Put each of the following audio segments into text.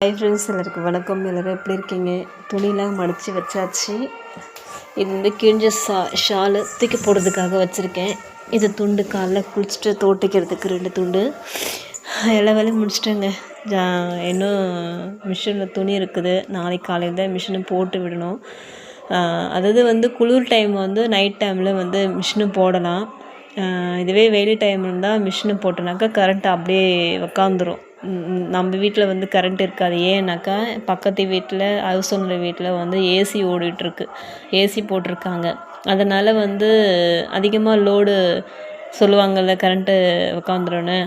Hi friends, எல்லாருக்கும் வணக்கம். எல்லோரும் எப்படி இருக்கீங்க? துணிலாம் மடித்து வச்சாச்சு. இது வந்து கிழிஞ்ச ஷாலு தூக்கி போடுறதுக்காக வச்சுருக்கேன். இது துண்டு காலைல குளிச்சுட்டு தோட்டிக்கிறதுக்கு 2 துண்டு. எல்லா வேலையும் முடிச்சிட்டேங்க. இன்னும் மிஷினில் துணி இருக்குது. நாளைக்கு காலையில் தான் மிஷினை போட்டு விடணும். அதாவது வந்து குளிர் டைம் வந்து நைட் டைமில் வந்து மிஷினு போடலாம். இதுவே வெயில் டைம் இருந்தால் மிஷினு போட்டோனாக்கா கரண்ட் அப்படியே உக்காந்துரும். நம்ம வீட்டில் வந்து கரண்ட் இருக்காது. ஏன்னாக்கா பக்கத்து வீட்டில் ஹவுஸ் ஓனர் வீட்டில் வந்து ஏசி ஓடிட்டுருக்கு, ஏசி போட்டிருக்காங்க. அதனால் வந்து அதிகமாக லோடு சொல்லுவாங்கள்ல, கரண்ட்டு உக்காந்துருன்னு.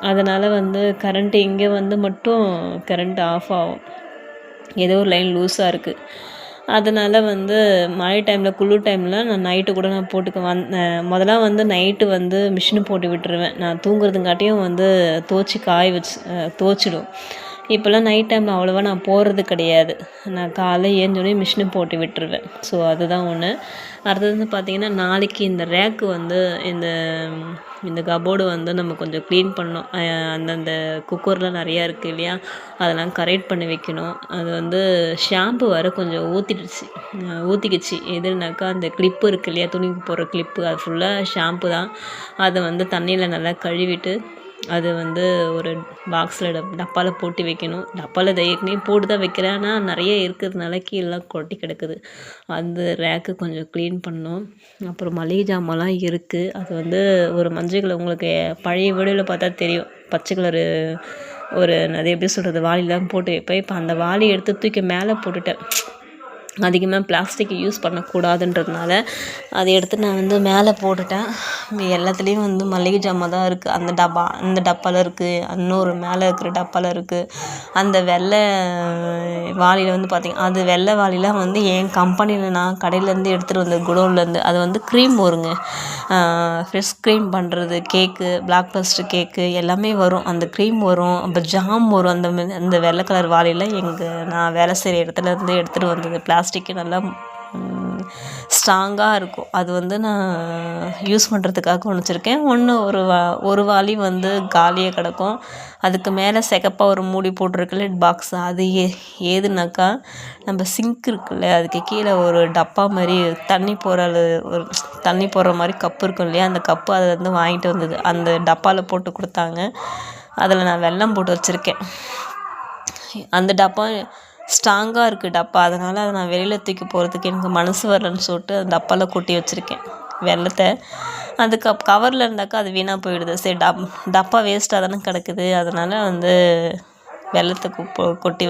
அதனால் வந்து கரண்ட்டு இங்கே வந்து மட்டும் கரண்ட் ஆஃப் ஆகும். ஏதோ ஒரு லைன் லூஸாக இருக்குது. அதனால் வந்து மழை டைமில் குளிர் டைமில் நான் நைட்டு கூட நான் போட்டுக்குவேன். முதலாம் வந்து நைட்டு வந்து மிஷினு போட்டு விட்டுருவேன். நான் தூங்குறதுங்காட்டியும் வந்து துவச்சிடும். இப்போல்லாம் நைட் டைமில் அவ்வளோவா நான் போடுறது கிடையாது. நான் காலைல ஏஞ்சோடனே மிஷினு போட்டு விட்டுருவேன். ஸோ அதுதான் ஒன்று. அடுத்தது வந்து பார்த்திங்கன்னா, நாளைக்கு இந்த ரேக்கு வந்து இந்த கபோர்டு வந்து நம்ம கொஞ்சம் க்ளீன் பண்ணணும். அந்தந்த குக்கர்லாம் நிறையா இருக்குது இல்லையா, அதெல்லாம் கரெக்ட் பண்ணி வைக்கணும். அது வந்து ஷாம்பு வர கொஞ்சம் ஊற்றிக்கிச்சு. எதுனாக்கா அந்த கிளிப்பு இருக்குது இல்லையா, துணிக்கு போடுற கிளிப்பு, அது ஃபுல்லாக ஷாம்பு தான். அதை வந்து தண்ணியில் நல்லா கழுவிட்டு அது வந்து ஒரு பாக்ஸில் டப்பாவில் போட்டு வைக்கணும். டப்பாவில் இதை ஏற்கனவே போட்டு தான் வைக்கிறேன். ஆனால் நிறைய இருக்கிறதுனால கீழெலாம் கொட்டி கிடக்குது. அந்த ரேக்கு கொஞ்சம் க்ளீன் பண்ணணும். அப்புறம் மளிகை ஜாமான்லாம் இருக்குது. அது வந்து ஒரு மஞ்சள் கலர், உங்களுக்கு பழைய வீடியோவில் பார்த்தா தெரியும், பச்சை கலரு அது எப்படி சொல்கிறது, வாளிலாம் போட்டு வைப்பேன். இப்போ அந்த வாளி எடுத்து தூக்கி மேலே போட்டுட்டேன். அதிகமாக பிளாஸ்டிக் யூஸ் பண்ணக்கூடாதுன்றதுனால அதை எடுத்து நான் வந்து மேலே போட்டுட்டேன். எல்லாத்துலேயும் வந்து மளிகை ஜாமான் தான் இருக்குது. அந்த டப்பாவில் இருக்குது, இன்னொரு மேலே இருக்கிற டப்பாவில் இருக்குது. அந்த வெள்ளை வாளியில் வந்து பார்த்திங்கன்னா, அது வெள்ளை வாளிலாம் வந்து என் கம்பெனியில் நான் கடையிலேருந்து எடுத்துகிட்டு வந்த குடோன்லேருந்து. அது வந்து க்ரீம் வருங்க, ஃப்ரெஷ் க்ரீம் பண்ணுறது, கேக்கு, பிளாக் பஸ்டர் கேக்கு எல்லாமே வரும். அந்த க்ரீம் வரும், அப்புறம் ஜாம் வரும். அந்த வெள்ளை கலர் வாளியில் நான் வேலை செய்கிற இடத்துலேருந்து எடுத்துகிட்டு வந்தது. பிளாஸ்டிக்கு நல்லா ஸ்ட்ராங்காக இருக்கும். அது வந்து நான் யூஸ் பண்ணுறதுக்காக வச்சுருக்கேன். ஒரு வாளி வந்து காலியாக கிடக்கும். அதுக்கு மேலே சிகப்பாக ஒரு மூடி போட்டிருக்குல்ல பாக்ஸ், அது ஏதுனாக்கா நம்ம சிங்க் இருக்குல்ல, அதுக்கு கீழே ஒரு டப்பா மாதிரி தண்ணி போடுற மாதிரி கப்பு இருக்கும் இல்லையா, அந்த கப்பு அதை வந்து வாங்கிட்டு வந்தது. அந்த டப்பாவில் போட்டு கொடுத்தாங்க. அதில் நான் வெல்லம் போட்டு வச்சுருக்கேன். அந்த டப்பா ஸ்ட்ராங்காக இருக்குது டப்பா. அதனால் அதை நான் வெளியில் தூக்கி போகிறதுக்கு எனக்கு மனசு வரலன்னு சொல்லிட்டு அந்த டப்பாவில் கொட்டி வச்சுருக்கேன் வெல்லத்தை. அந்த கவரில் இருந்தாக்கா அது வீணாக போயிடுது. சரி, டப்பா வேஸ்ட்டாக தானே கிடக்குது, அதனால் வந்து வெல்லத்தை கொட்டி